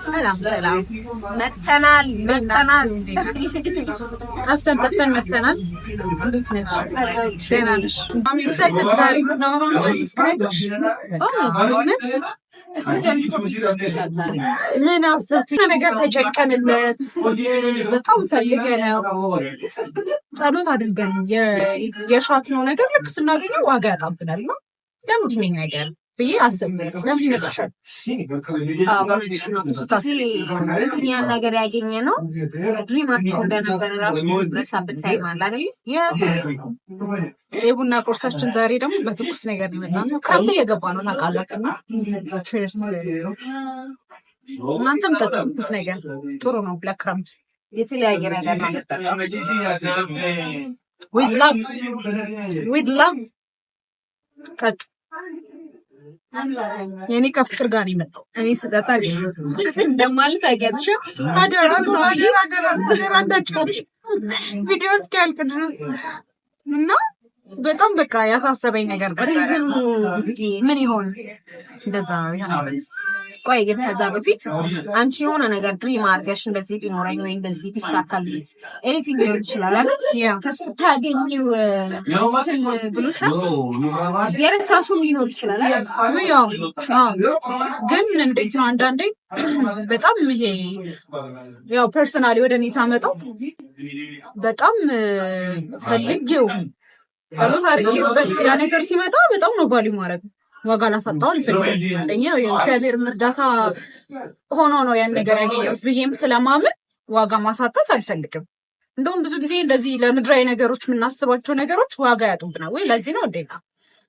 ሰላም መተናል ጠፍተን መተናል። እንዴት ነሽ? ደህና ነሽ? ኤክሳይትድ ዛሬ ምን አስተፍና ነገር ተጨንቀንለት በጣም ፈልገነው ጸሎት አድርገን የሻትነው ነገር ልክ ስናገኘው ዋጋ ያጣብናል ነው ለምንድን ነገር ብዬ አስባለሁ። ለምን ይመስልሻል? ያን ነገር ያገኘ ነው ድሪማችን እንደነበረ ረሳበት ታይም አለ አይደል? የቡና ቁርሳችን ዛሬ ደግሞ በትኩስ ነገር ይመጣል። ክረምት እየገባ ነው ታውቃላችሁ። ቺርስ። እናንተም ጠጡ። ትኩስ ነገር ጥሩ ነው ለክረምት። የተለያየ ነገር ነው። with love ጠጡ። የኔ ከፍቅር ጋር ነው የመጣው። እኔ ስጠጣ እንደማልፍ አይገጥሽ ቪዲዮ እስኪያልቅ ድረስ እና በጣም በቃ ያሳሰበኝ ነገር ሪዝሙ ምን ይሆን እንደዛ ቆይ ግን ከዛ በፊት አንቺ የሆነ ነገር ድሪም አድርገሽ እንደዚህ ቢኖረኝ ወይ እንደዚህ ቢሳካል ኤኒቲንግ ሊሆን ይችላል አይደል? ከስታገኝው ብሎሻል የረሳሽውም ሊኖር ይችላል አይደል? ግን እንዴት ነው አንዳንዴ በጣም ይሄ ያው ፐርሰናሊ ወደ እኔ ሳመጣው በጣም ፈልጌው ጸሎት አድርጌበት ያ ነገር ሲመጣ በጣም ነው ቫልዩ ማድረግ ዋጋ ላሳጣው አልፈልግም። የእግዚአብሔር እርዳታ ሆኖ ነው ያን ነገር ያገኘሁት ብዬም ስለማምን ዋጋ ማሳጣት አልፈልግም። እንደውም ብዙ ጊዜ እንደዚህ ለምድራዊ ነገሮች የምናስባቸው ነገሮች ዋጋ ያጡብናል ወይ ለዚህ ነው እንዴና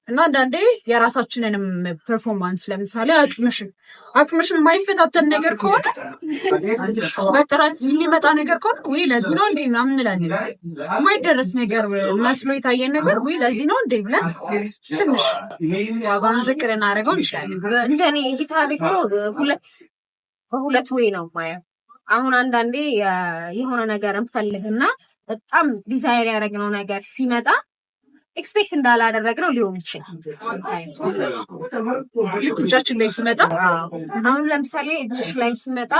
እና አንዳንዴ የራሳችንንም ፐርፎርማንስ ለምሳሌ አቅምሽን የማይፈታተን ነገር ከሆነ በጥረት የሚመጣ ነገር ከሆነ ወይ ለዚህ ነው እንዴ ምናምን እንላለን። የማይደረስ ነገር መስሎ የታየን ነገር ወይ ለዚህ ነው እንዴ ብለን ትንሽ ዋጋውን ዝቅ ልናደርገው እንችላለን። እንደኔ እይታ ደግሞ ሁለት ወይ ነው ማየው። አሁን አንዳንዴ የሆነ ነገር እንፈልግና በጣም ዲዛይር ያደረግነው ነገር ሲመጣ ኤክስፔክት እንዳላደረግነው ሊሆን ይችላል። እጃችን ላይ ሲመጣ አሁን ለምሳሌ እጅሽ ላይ ሲመጣ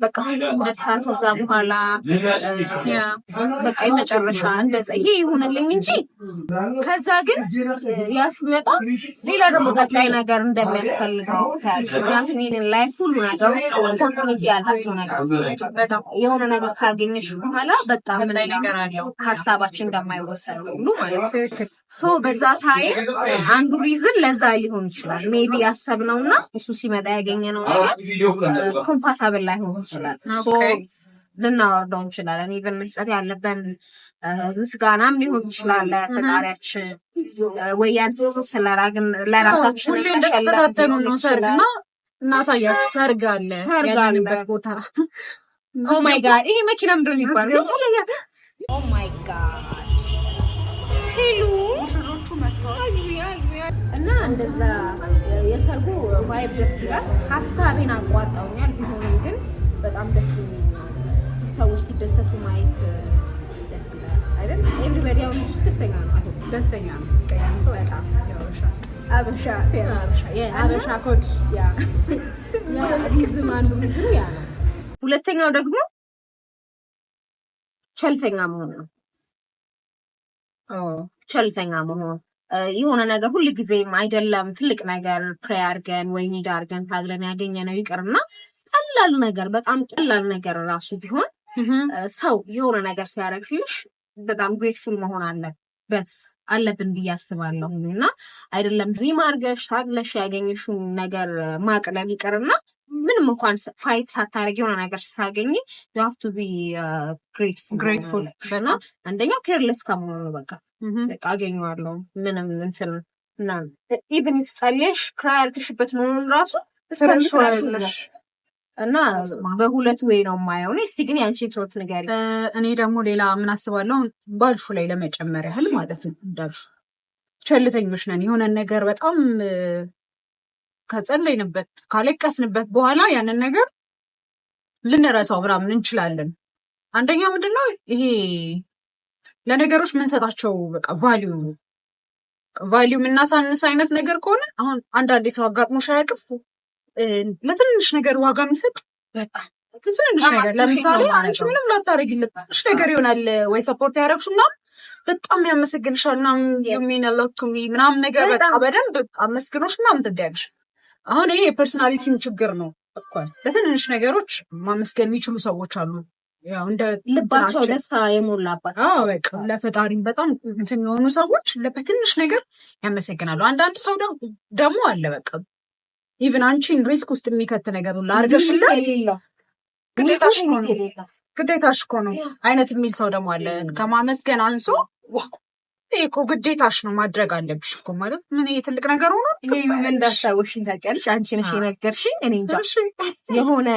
በቃ ሁሉም ደስታ ከዛ በኋላ በቃ የመጨረሻ እንደዛ ይሄ ይሁንልኝ እንጂ ከዛ ግን ያ ሲመጣ ሌላ ደግሞ ቀጣይ ነገር እንደሚያስፈልገው ምክንያቱም ይህንን ላይ ሁሉ ነገሮች ኮሚኒቲ ያላቸው ነገሮች የሆነ ነገር ካገኘሽ በኋላ በጣም ነገር አለው ሀሳባችን እንደማይወሰን ሁሉ ማለት ነው። ሶ በዛ ታይም አንዱ ሪዝን ለዛ ሊሆን ይችላል። ሜቢ ያሰብነውና እሱ ሲመጣ ያገኘነው ነገር ኮምፓታብል ላይሆን ይችላል። ሶ ልናወርደው እንችላለን። ኢቨን መስጠት ያለብን ምስጋናም ሊሆን ይችላል ለፈጣሪያችን ወይ ያን ስለራግን ለራሳችን ሁሌ እንደተፈታተኑ ነው። ሰርግና እናሳያችሁ ሰርግ አለ ያለንበት ቦታ። ኦ ማይ ጋድ ይሄ መኪና ምንድን ነው የሚባለው? ኦ ማይ ጋድ ሄሎ ሙሽሮቹ መጥተዋል እና እንደዛ የሰርጉ ቫይብ ደስ ይላል። ሀሳቤን አቋርጠውኛል። ቢሆንም ግን በጣም ደስ ሰዎች ሲደሰቱ ማየት ደስ ይላል አይደል? ኤቭሪባዲ አሁን እሱ ደስተኛ ነው አይደል? ደስተኛ ነው። ቀያም ሰው በጣም አበሻ ኮድ ያ ሪዝም አንዱ ሪዝም ያ ነው። ሁለተኛው ደግሞ ቸልተኛ መሆን ነው። ቸልተኛ መሆን የሆነ ነገር ሁሉ ጊዜም አይደለም ትልቅ ነገር ፕሬይ አድርገን ወይ ኒድ አድርገን ታግለን ያገኘነው ይቅርና ቀላል ነገር በጣም ቀላል ነገር ራሱ ቢሆን ሰው የሆነ ነገር ሲያደርግልሽ በጣም ግሬትፉል መሆን አለብን ብዬ አስባለሁ። እና አይደለም ድሪም አድርገሽ ታግለሽ ያገኘሽውን ነገር ማቅለል ይቅርና ምንም እንኳን ፋይት ሳታረግ የሆነ ነገር ስታገኝ you have to be grateful እና አንደኛው ኬርለስ ከመሆኑ በቃ አገኘዋለሁ ምንም እንትን እና ኢቭን if ጸልየሽ ክራይ አድርገሽበት መሆኑን ራሱ እስከምትረሽ እና በሁለት ወይ ነው የማየው። እስቲ ግን ያንቺ ቶት ነገር እኔ ደግሞ ሌላ ምን አስባለሁ ባልሹ ላይ ለመጨመር ያህል ማለት ነው እንዳልሹ ቸልተኞች ነን። የሆነ ነገር በጣም ከጸለይንበት ካለቀስንበት በኋላ ያንን ነገር ልንረሳው ምናምን እንችላለን። አንደኛ ምንድነው ይሄ ለነገሮች ምንሰጣቸው በቃ ቫልዩ ምናሳንስ አይነት ነገር ከሆነ አሁን አንዳንዴ ሰው አጋጥሞሽ አያውቅም ለትንሽ ነገር ዋጋ የሚሰጥ በጣም ትንሽ ነገር ለምሳሌ አንቺ ምንም ላታረጊለት ትንሽ ነገር ይሆናል ወይ ሰፖርት ያደረግሽው ምናምን በጣም ያመሰግንሻል ምናምን የሚነለኩሚ ምናምን ነገር በቃ በደንብ አመስግኖሽ ምናምን ትያለሽ። አሁን ይሄ የፐርሶናሊቲም ችግር ነው። ኦፍኮርስ ለትንሽ ነገሮች ማመስገን የሚችሉ ሰዎች አሉ። ያው እንደ ልባቸው ደስታ የሞላባቸው በቃ ለፈጣሪ በጣም እንትን የሆኑ ሰዎች ለትንሽ ነገር ያመሰግናሉ። አንዳንድ ሰው ደግሞ አለ በቃ ኢቭን አንቺን ሪስክ ውስጥ የሚከት ነገር ሁሉ አድርገሽለት ግዴታሽ እኮ ነው አይነት የሚል ሰው ደግሞ አለ። ከማመስገን አንሶ ይሄ እኮ ግዴታሽ ነው ማድረግ አለብሽ እኮ ማለት ምን ይሄ ትልቅ ነገር ሆኖ ይሄ ምን እንዳስታወሽኝ ታውቂያለሽ? አንቺ ነሽ የነገርሽኝ። እኔ እንጃ የሆነ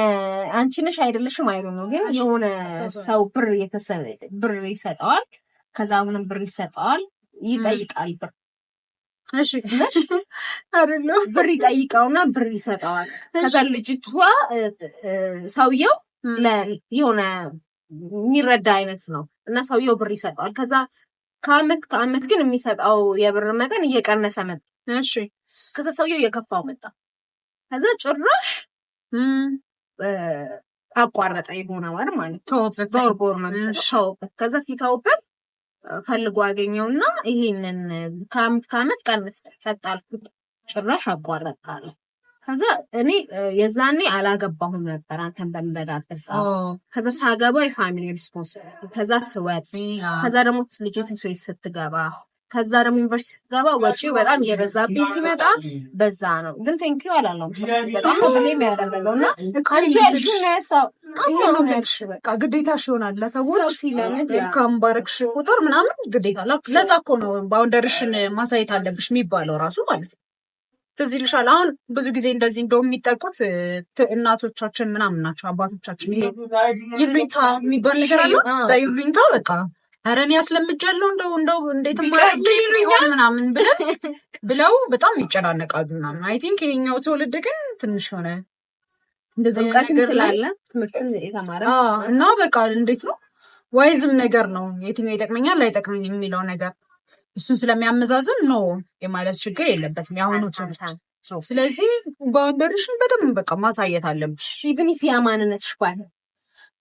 አንቺ ነሽ አይደለሽም አይደል ነው ግን የሆነ ሰው ብር ይሰጠዋል፣ ከዛ ምንም ብር ይሰጠዋል፣ ይጠይቃል ብር እሺ አይደለም ብር ይጠይቀውና ብር ይሰጠዋል። ከዛ ልጅቷ ሰውየው የሆነ የሚረዳ አይነት ነው እና ሰውየው ብር ይሰጠዋል። ከዛ ከአመት ግን የሚሰጠው የብር መጠን እየቀነሰ መጣ። እሺ ከዛ ሰውየው እየከፋው መጣ። ከዛ ጭራሽ አቋረጠ የሆነ ማለት በወር ተውበት። ከዛ ሲተውበት ፈልጎ አገኘውና ይሄንን ከአመት ቀንስ ጸጥ አልኩት፣ ጭራሽ አቋረጣለሁ። ከዛ እኔ የዛኔ አላገባሁም ነበር አንተን በምበዳበት። ከዛ ሳገባ የፋሚሊ ሪስፖንሲቢሊቲ፣ ከዛ ስወጥ፣ ከዛ ደግሞ ልጅ ትምህርት ቤት ስትገባ፣ ከዛ ደግሞ ዩኒቨርሲቲ ስትገባ ወጪው በጣም የበዛብኝ ሲመጣ በዛ ነው። ግን ቴንኪው አላለውም በጣም ፕሮብሌም ያደረገውና አንቺ ያልሽኝ ያስታው በቃ ግዴታሽ ይሆናል ለሰዎች ካምባረክሽ ቁጥር ምናምን ግዴታ። ለዛ እኮ ነው ባውንደሪሽን ማሳየት አለብሽ የሚባለው ራሱ ማለት ነው። ትዝ ይልሻል አሁን ብዙ ጊዜ እንደዚህ እንደውም የሚጠቁት እናቶቻችን ምናምን ናቸው፣ አባቶቻችን። ይሄ ይሉኝታ የሚባል ነገር አለ። በይሉኝታ በቃ ኧረ እኔ ያስለምጃለሁ እንደው እንዴት ማረግ ይሆን ምናምን ብለው በጣም ይጨናነቃሉ ምናምን። አይ ቲንክ ይሄኛው ትውልድ ግን ትንሽ ሆነ እንደዚህ ነገር ስላለ ትምህርቱን የተማረ እና በቃ እንዴት ነው ዋይዝም ነገር ነው የትኛው ይጠቅመኛል ላይጠቅመኝ የሚለው ነገር እሱን ስለሚያመዛዝን ነው የማለት ችግር የለበትም የአሁኑ ትምህርት። ስለዚህ ባውንደሪሽን በደንብ በቃ ማሳየት አለብሽ። ኢቭን ኢፍ ያ ማንነትሽ ባለ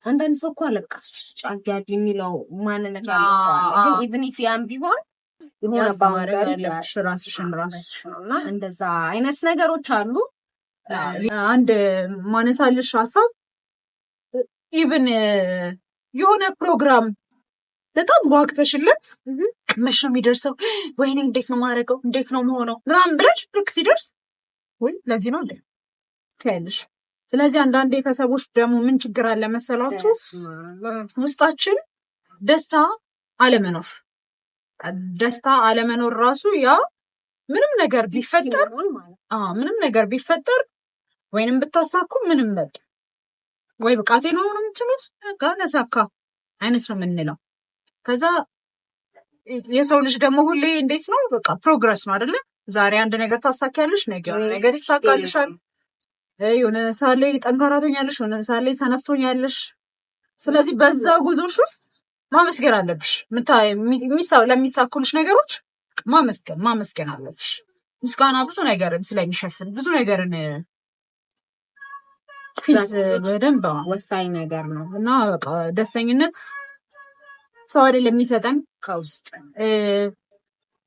አንዳንድ ሰው እኮ አለቃ ስጫጋድ የሚለው ማንነት ያለው ሰው አለ። ግን ኢቭን ኢፍ ያም ቢሆን የሆነ ባውንደሪ ያለብሽ ራስሽን እና እንደዛ አይነት ነገሮች አሉ። አንድ ማነሳልሽ ሀሳብ ኢቭን የሆነ ፕሮግራም በጣም ዋግተሽለት መቼ ነው የሚደርሰው? ወይኔ እንዴት ነው ማድረገው? እንዴት ነው መሆነው? ምናምን ብለሽ ልክ ሲደርስ ወይ ለዚህ ነው እንዴ ትያለሽ። ስለዚህ አንዳንዴ ከሰዎች ደግሞ ምን ችግር አለ መሰላችሁ? ውስጣችን ደስታ አለመኖር ራሱ ያ ምንም ነገር ቢፈጠር ወይንም ብታሳኩ ምንም በቃ ወይ ብቃቴ ነው የምትሉት ጋነሳካ አይነት ነው የምንለው። ከዛ የሰው ልጅ ደግሞ ሁሌ እንዴት ነው በቃ ፕሮግረስ ነው አይደለ? ዛሬ አንድ ነገር ታሳኪያለሽ፣ ነገ ነገር ይሳካልሻል። የሆነ ሳለ ጠንካራ ትሆኛለሽ፣ የሆነ ሳለ ሰነፍ ትሆኛለሽ። ስለዚህ በዛ ጉዞሽ ውስጥ ማመስገን አለብሽ። ለሚሳኩልሽ ነገሮች ማመስገን አለብሽ። ምስጋና ብዙ ነገርን ስለሚሸፍን ብዙ ነገርን ፊዝ በደንብ ወሳኝ ነገር ነው እና በቃ ደስተኝነት ሰው አይደለም የሚሰጠን ከውስጥ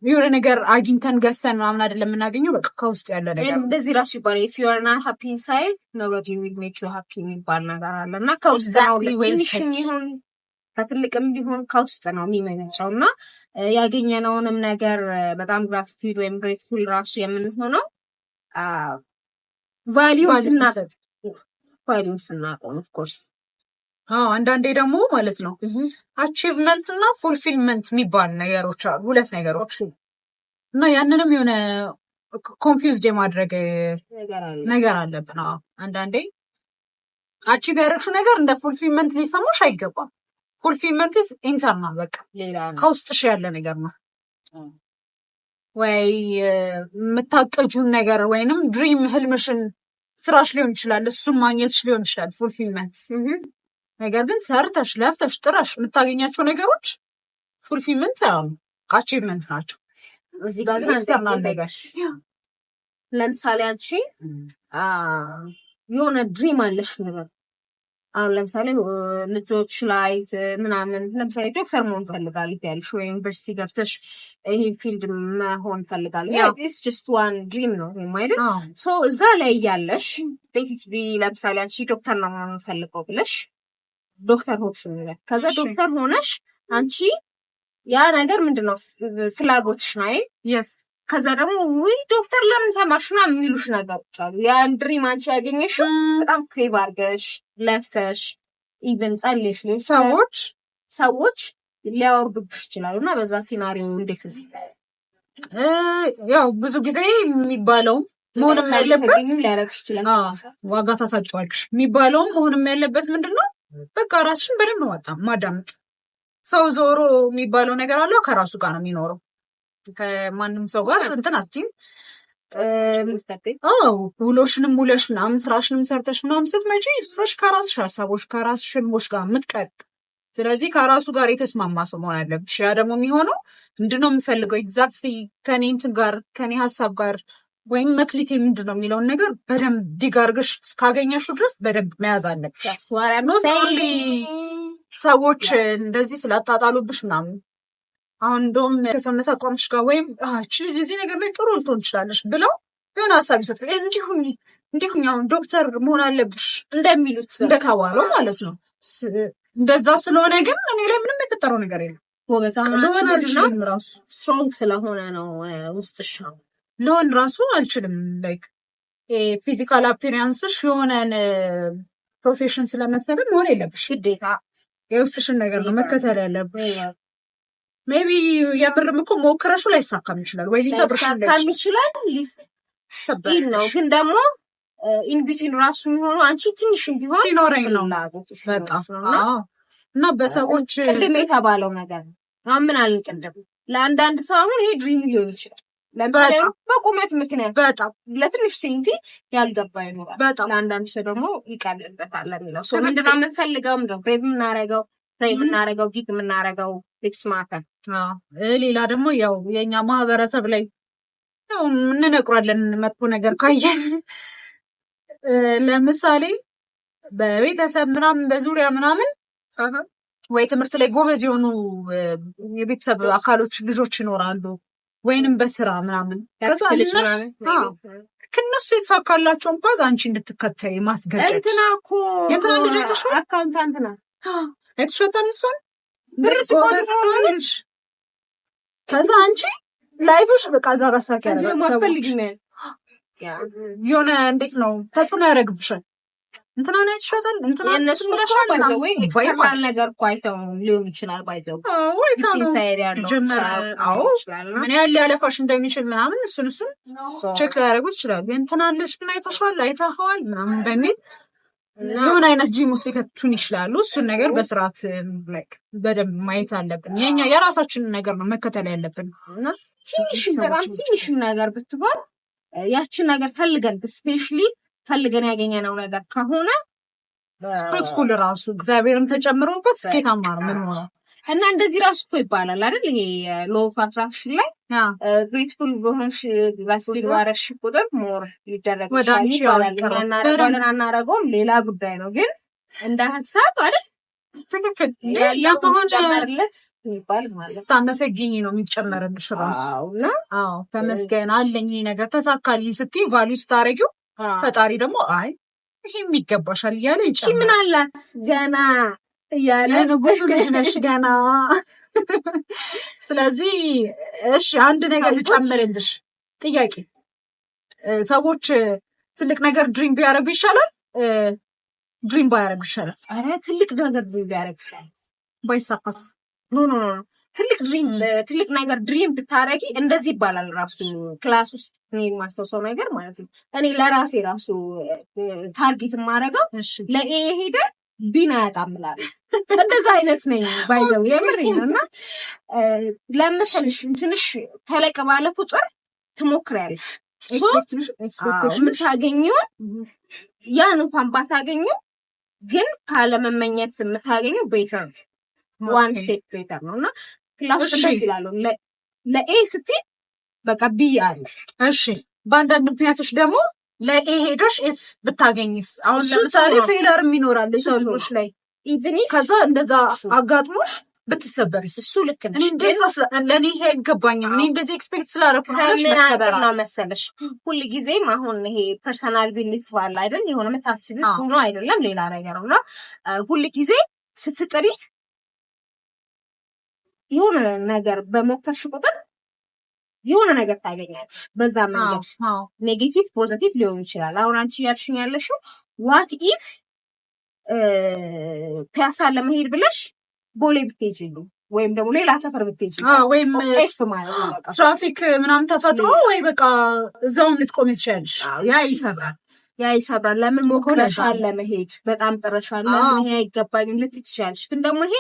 የሆነ ነገር አግኝተን ገዝተን ምናምን አይደለም የምናገኘው፣ በቃ ከውስጥ ያለ ነገር እንደዚህ ራሱ ይባላል። if you are not happy inside nobody will make you happy የሚባል ነገር አለ እና ከውስጥ ነው ትንሽም ይሁን ከትልቅም ቢሆን ከውስጥ ነው የሚመነጨው እና ያገኘነውንም ነገር በጣም gratitude ወይም grateful ራሱ የምንሆነው ቫልዩ ስናቆም of course። አንዳንዴ ደግሞ ማለት ነው አቺቭመንት እና ፉልፊልመንት የሚባል ነገሮች አሉ፣ ሁለት ነገሮች እና ያንንም የሆነ ኮንፊውዝድ የማድረግ ነገር አለብን። አንዳንዴ አቺቭ ያደረግሽው ነገር እንደ ፉልፊልመንት ሊሰማሽ አይገባም። ፉልፊልመንት ኢንተርናል በቃ ከውስጥሽ ያለ ነገር ነው። ወይ የምታቀጁን ነገር ወይንም ድሪም ህልምሽን ስራሽ ሊሆን ይችላል፣ እሱን ማግኘትሽ ሊሆን ይችላል ፉልፊልመንት። ነገር ግን ሰርተሽ ለፍተሽ ጥረሽ የምታገኛቸው ነገሮች ፉልፊልመንት አቺቭመንት ናቸው። እዚህ ጋር ግን ለምሳሌ አንቺ የሆነ ድሪም አለሽ ነገር አሁን ለምሳሌ ልጆች ላይ ምናምን ለምሳሌ ዶክተር መሆን ፈልጋለሁ ያልሽ ወይ ዩኒቨርሲቲ ገብተሽ ይሄ ፊልድ መሆን ፈልጋለሁ ኢትስ ጀስት ዋን ድሪም ነው ማለት ሶ እዛ ላይ ያለሽ ቤሲክሊ ለምሳሌ አንቺ ዶክተር ነው መሆን ፈልገው ብለሽ ዶክተር ሆንሽ ነው ከዛ ዶክተር ሆነሽ አንቺ ያ ነገር ምንድነው ፍላጎትሽ ነው yes ከዛ ደግሞ ወይ ዶክተር ለምን ተማርሽ ነው የሚሉሽ ነገሮች አሉ ያን ድሪም አንቺ ያገኘሽው በጣም ክሬቭ አድርገሽ ለፍተሽ ኢቨን ጸልሽ ሰዎች ሊያወርዱብሽ ይችላሉ እና በዛ ሲናሪዮ እንዴት ነው ያው ብዙ ጊዜ የሚባለው መሆንም ያለበት ሊያረግሽ ይችላል ዋጋ ታሳጭዋለሽ የሚባለው መሆንም ያለበት ምንድነው በቃ ራስሽን በደንብ ማዳመጥ ሰው ዞሮ የሚባለው ነገር አለው ከራሱ ጋር ነው የሚኖረው ከማንም ሰው ጋር እንትን አትይም ውሎሽንም ውለሽ ምናምን ስራሽንም ሰርተሽ ምናምን ስትመጪ ፍሬሽ ከራስሽ ሀሳቦች ከራስሽ ህልሞች ጋር የምትቀጥ ስለዚህ ከራሱ ጋር የተስማማ ሰው መሆን አለብሽ ያ ደግሞ የሚሆነው ምንድነው የምፈልገው ኤግዛክትሊ ከኔ እንትን ጋር ከኔ ሀሳብ ጋር ወይም መክሊቴ ምንድነው የሚለውን ነገር በደንብ ዲጋርግሽ እስካገኘሽ ድረስ በደንብ መያዝ አለብሽ ሰዎች እንደዚህ ስላጣጣሉብሽ ምናምን አሁን እንደውም ከሰውነት አቋምሽ ጋር ወይም እዚህ ነገር ላይ ጥሩ ልትሆን ትችላለሽ ብለው የሆነ ሀሳብ ይሰጥል እንዲሁም አሁን ዶክተር መሆን አለብሽ እንደሚሉት እንደካዋለው ማለት ነው እንደዛ ስለሆነ ግን እኔ ላይ ምንም የፈጠረው ነገር የለም ራሱ ስትሮንግ ስለሆነ ነው ውስጥሽ ነው ለሆን ራሱ አልችልም ላይክ ፊዚካል አፒሪያንስሽ የሆነን ፕሮፌሽን ስለመሰለ መሆን የለብሽ ግዴታ የውስጥሽን ነገር ነው መከተል ያለብሽ ሜቢ የምርም እኮ ሞክረሹ ላይሳካም ይችላል ወይ ሊሰብርሽ ይችላል ነው ግን ደግሞ ኢንቢትዊን ራሱ የሚሆኑ አንቺ ትንሽ ቢሆን ሲኖረኝ ነው በጣም እና በሰዎች ቅድም የተባለው ነገር ነው ምን አልን ቅድም ለአንዳንድ ሰው አሁን ይሄ ድሪም ሊሆን ይችላል ለምሳሌ በቁመት ምክንያት በጣም ለትንሽ ሴንቲ ያልገባ ይኖራል ለአንዳንድ ሰው ደግሞ ይቀልበታል የሚለው ሰው ምንድነው የምንፈልገው ምንድነው የምናረገው ዲክ የምናረገው ኤክስማተር ሌላ ደግሞ ያው የኛ ማህበረሰብ ላይ ያው እንነቅራለን መጥፎ ነገር ካየን ለምሳሌ በቤተሰብ ምናምን በዙሪያ ምናምን ወይ ትምህርት ላይ ጎበዝ የሆኑ የቤተሰብ አካሎች ልጆች ይኖራሉ ወይንም በስራ ምናምን ከነሱ የተሳካላቸው እንኳን አንቺ እንድትከተይ ማስገደድ እንትና እኮ የትና ልጅ ተሽው አካውንታንት ነው የተሸጠን እሷን ብር ሲቆጥሩልሽ ከዛ አንቺ ላይፍሽ በቃ እዛ ጋር ሳካ ያደርጋል የሆነ እንዴት ነው ተጽዕኖ ያደርግብሻል እንትና ነው የተሸጠን እንትና የእነሱ ምለሻል ባይዘው ወይ ኤክስተርናል ነገር ኳይተው ሊሆን ይችላል ባይዘው ወይ ታው ኢንሳይድ ያለው ምን ያህል ያለፋሽ እንደሚችል ምናምን እሱን ቼክ ያደርጉት ይችላል እንትና ልጅ ግን አይተኸዋል ምናምን በሚል የሆነ አይነት ጂም ውስጥ ሊከቱን ይችላሉ እሱን ነገር በስርዓት በደንብ ማየት አለብን የኛ የራሳችንን ነገር ነው መከተል ያለብን እና ትንሽ ነገር ብትባል ያችን ነገር ፈልገን ስፔሻሊ ፈልገን ያገኘነው ነገር ከሆነ ፍሩትፉል ራሱ እግዚአብሔርም ተጨምሮበት ስኬታማ ነው ምን ሆነ እና እንደዚህ ራሱ እኮ ይባላል አይደል ይሄ ሎ ኦፍ አትራክሽን ላይ ግሬትፉል በሆንሽ ላስቲክ ባረሽ ቁጥር ሞር ይደረግልሻል ይባላል እናረገውም ሌላ ጉዳይ ነው ግን እንደ ሀሳብ አይደል ትክክል ያለውን ጨመርለት ይባል ማለት ታመሰግኝ ነው የሚጨመርልሽ ራሱ አዎ ተመስገን አለኝ ይሄ ነገር ተሳካልኝ ስትይ ቫልዩ ስታረጊው ፈጣሪ ደግሞ አይ ይሄም ይገባሻል እያለ ይጨምራል ምን አላት ገና እያለ ብዙ ልጅ ነሽ ገና ስለዚህ እሺ አንድ ነገር ልጨምርልሽ ጥያቄ ሰዎች ትልቅ ነገር ድሪም ቢያደርጉ ይሻላል ድሪም ባያደርጉ ይሻላል አረ ትልቅ ነገር ድሪም ቢያደርጉ ይሻላል ባይሳካስ ኖ ትልቅ ነገር ድሪም ብታረጊ እንደዚህ ይባላል ራሱ ክላስ ውስጥ እኔ የማስተውሰው ነገር ማለት ነው እኔ ለራሴ ራሱ ታርጌት የማረገው ለኤ ሄደ ቢና ያጣምላል እንደዛ አይነት ነኝ ባይዘው የምር ነውና ለምሳሌሽ ትንሽ ተለቅ ባለ ቁጥር ትሞክሪያለሽ የምታገኘው ያን እንኳን ባታገኘው ግን ካለመመኘት የምታገኘው ቤተር ዋን ስቴፕ ቤተር ነውና ክላስ እንደዚህ ይላል ለኤ ስትይ በቃ ቢ አለ እሺ በአንዳንድ ምክንያቶች ደግሞ ለኤ ሄደሽ ኤፍ ብታገኝስ? አሁን ለምሳሌ ፌለርም ይኖራል ሰው ልጆች ላይ ኢቭን ከዛ እንደዛ አጋጥሞሽ ብትሰበርስ? እሱ ልክ ነሽ። ለእኔ ይሄ አይገባኝም። እኔ እንደዚህ ኤክስፔክት ስላደረኩ ነው መሰለሽ ሁልጊዜም አሁን ይሄ ፐርሰናል ቢሊፍ አለ አይደል? የሆነ የምታስቢው ሆኖ አይደለም ሌላ ነገር ነው። ሁልጊዜ ስትጥሪ የሆነ ነገር በሞከርሽ ቁጥር የሆነ ነገር ታገኛለሽ። በዛ መንገድ ኔጌቲቭ ፖዚቲቭ ሊሆን ይችላል። አሁን አንቺ ያልሽኝ ያለሽው ዋት ኢፍ ፒያሳ ለመሄድ ብለሽ ቦሌ ብትሄጂ ወይም ደግሞ ሌላ ሰፈር ብትሄጂ ወይም ኤፍ ማለት ነው ትራፊክ ምናምን ተፈጥሮ ወይ በቃ እዛውም ልትቆሚ ትችያለሽ። ያ ይሰብራል። ለምን ሞክረሻል ለመሄድ በጣም ጥረሻል፣ ለምን ይሄ አይገባኝም ልትይ ትችያለሽ። ግን ደግሞ ይሄ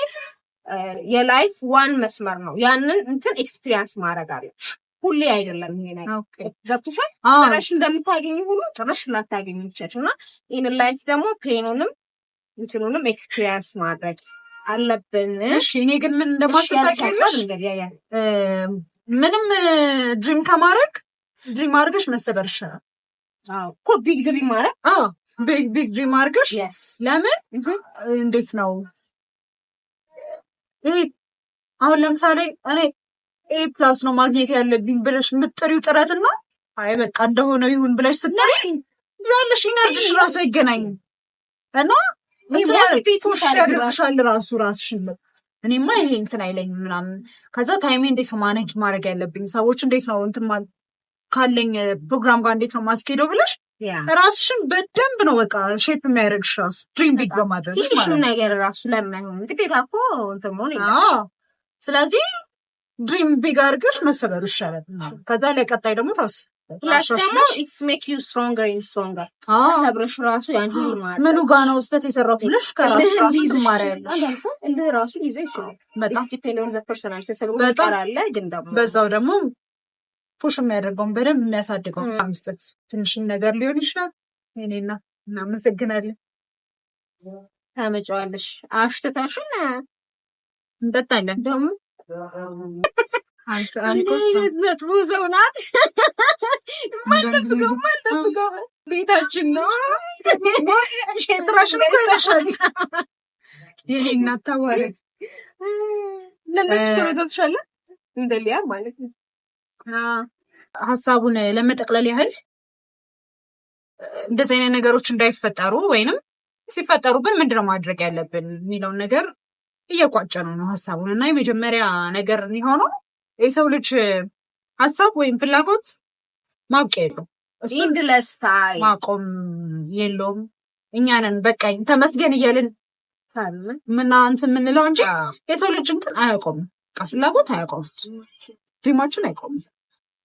የላይፍ ዋን መስመር ነው። ያንን እንትን ኤክስፒሪየንስ ማድረግ አለች። ሁሌ አይደለም ይሄ ነገር ገብቶሻል። ጥረሽ እንደምታገኝ ሁሉ ጥረሽ ላታገኝ ትችያለሽ። እና ይሄን ላይፍ ደግሞ ፔኑንም እንትኑንም ኤክስፒሪየንስ ማድረግ አለብን። እሺ እኔ ግን ምን እንደማስተካከልሽ ምንም ድሪም ከማድረግ ድሪም አድርገሽ መሰበር ይሻላል እኮ። ቢግ ድሪም ማድረግ ቢግ ድሪም አድርገሽ ለምን እንዴት ነው ይሄ አሁን ለምሳሌ እኔ ኤ ፕላስ ነው ማግኘት ያለብኝ ብለሽ የምትጥሪው ጥረትና አይ በቃ እንደሆነ ይሁን ብለሽ ስትጥሪ ያለሽ ኢነርጂሽ ራሱ አይገናኝም እና ያደርግሻል ራስሽን እኔማ ይሄ እንትን አይለኝም ምናምን። ከዛ ታይሜ እንዴት ነው ማኔጅ ማድረግ ያለብኝ ሰዎች እንዴት ነው እንትን ካለኝ ፕሮግራም ጋር እንዴት ነው ማስኬደው ብለሽ ራስሽን በደንብ ነው በቃ ሼፕ የሚያደርግሽ ራሱ ድሪም ቢግ በማድረግ ትንሽ ነገር ራሱ ለምን እንግዲህ ላኮ እንትን ሆነ። ስለዚህ ድሪም ቢግ አድርገሽ መሰበር ይሻላል። ከዛ ለቀጣይ ደግሞ ታስ ፕላስ ደግሞ ኢትስ ሜክ ዩ ስትሮንገር ኢን ስትሮንገር ሰብረሽ ራሱ ያን ሁሉ ማለት ምኑ ጋር ነው ስህተት የሰራው ብለሽ ከራስሽ ራሱ ትማሪያለሽ። እንደ ራሱ ይዘ ይችላል በጣም ዲፔንድ ዘ ፐርሰናል ተሰብሮ ይቀራል። ግን ደግሞ በዛው ደግሞ ፑሽ የሚያደርገውን በደንብ የሚያሳድገው መስጠት ትንሽን ነገር ሊሆን ይችላል። እኔና እናመሰግናለን። ታመጫዋለሽ አሽተታሽን እንጠጣለን ደግሞ መጥፎ ሰው ናት። ማንጠብቀው ቤታችን ነው ስራሽን እኮ ይለሻል። ይሄ እናታዋረግ ለነሱ ተረገብሻለ እንደሊያ ማለት ነው። ሀሳቡን ለመጠቅለል ያህል እንደዚህ አይነት ነገሮች እንዳይፈጠሩ ወይንም ሲፈጠሩብን ምንድነው ማድረግ ያለብን የሚለውን ነገር እየቋጨ ነው ሀሳቡን። እና የመጀመሪያ ነገር የሆነው የሰው ልጅ ሀሳብ ወይም ፍላጎት ማብቂያ የለውም። ኢንድለስ ማቆም የለውም። እኛንን በቃኝ ተመስገን እያልን እንትን የምንለው እንጂ የሰው ልጅ እንትን አያቆምም። ፍላጎት አያቆምም። ድሪማችን አይቆምም።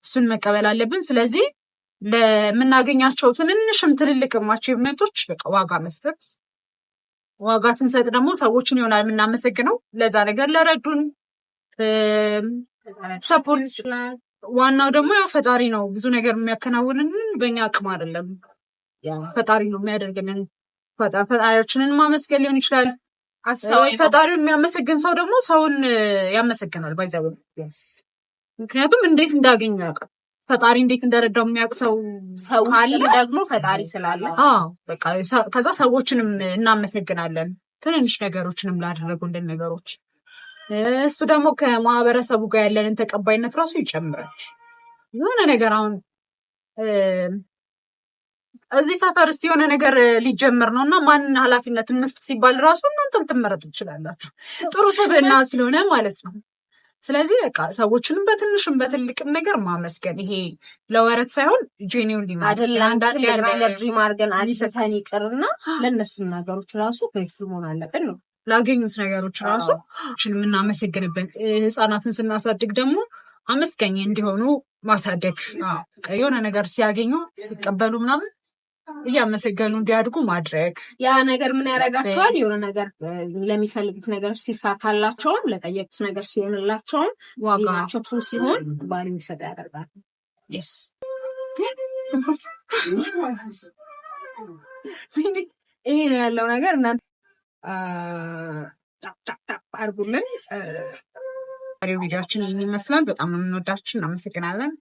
እሱን መቀበል አለብን። ስለዚህ ለምናገኛቸው ትንንሽም ትልልቅም አቺቭመንቶች በቃ ዋጋ መስጠት። ዋጋ ስንሰጥ ደግሞ ሰዎችን ይሆናል የምናመሰግነው ለዛ ነገር ለረዱን ሰፖርት ይችላል። ዋናው ደግሞ ያው ፈጣሪ ነው ብዙ ነገር የሚያከናውንልን በእኛ አቅም አይደለም። ፈጣሪ ነው የሚያደርግልን። ፈጣሪያችንን ማመስገን ሊሆን ይችላል። ፈጣሪውን የሚያመሰግን ሰው ደግሞ ሰውን ያመሰግናል ባይዘው። ምክንያቱም እንዴት እንዳገኙ ያውቃል። ፈጣሪ እንዴት እንደረዳው የሚያውቅ ሰው አለ ደግሞ ፈጣሪ ስላለ በቃ ከዛ ሰዎችንም እናመሰግናለን ትንንሽ ነገሮችንም ላደረጉልን ነገሮች። እሱ ደግሞ ከማህበረሰቡ ጋር ያለንን ተቀባይነት ራሱ ይጨምራል። የሆነ ነገር አሁን እዚህ ሰፈር እስቲ የሆነ ነገር ሊጀምር ነው እና ማንን ኃላፊነት እንስጥ ሲባል ራሱ እናንተም ትመረጡ ትችላላችሁ። ጥሩ ስብዕና ስለሆነ ማለት ነው። ስለዚህ በቃ ሰዎችንም በትንሽም በትልቅም ነገር ማመስገን ይሄ ለወረት ሳይሆን ጄኒውን ነገር ድሪም አድርገን አዲሰተን ይቅርና ለእነሱ ነገሮች ራሱ ግሬትፉል መሆን አለብን ነው። ላገኙት ነገሮች ራሱ የምናመሰግንበት። ህፃናትን ስናሳድግ ደግሞ አመስገኝ እንዲሆኑ ማሳደግ። የሆነ ነገር ሲያገኙ ሲቀበሉ ምናምን እያመሰገኑ እንዲያድጉ ማድረግ። ያ ነገር ምን ያደርጋቸዋል? የሆነ ነገር ለሚፈልጉት ነገር ሲሳካላቸውም ለጠየቁት ነገር ሲሆንላቸውም ዋጋቸው ትሩ ሲሆን ባሪ የሚሰጥ ያደርጋል። ይሄ ነው ያለው ነገር። እናንተ አርጉልን። ቪዲዮችን ይህን ይመስላል። በጣም የምንወዳችሁ እናመሰግናለን።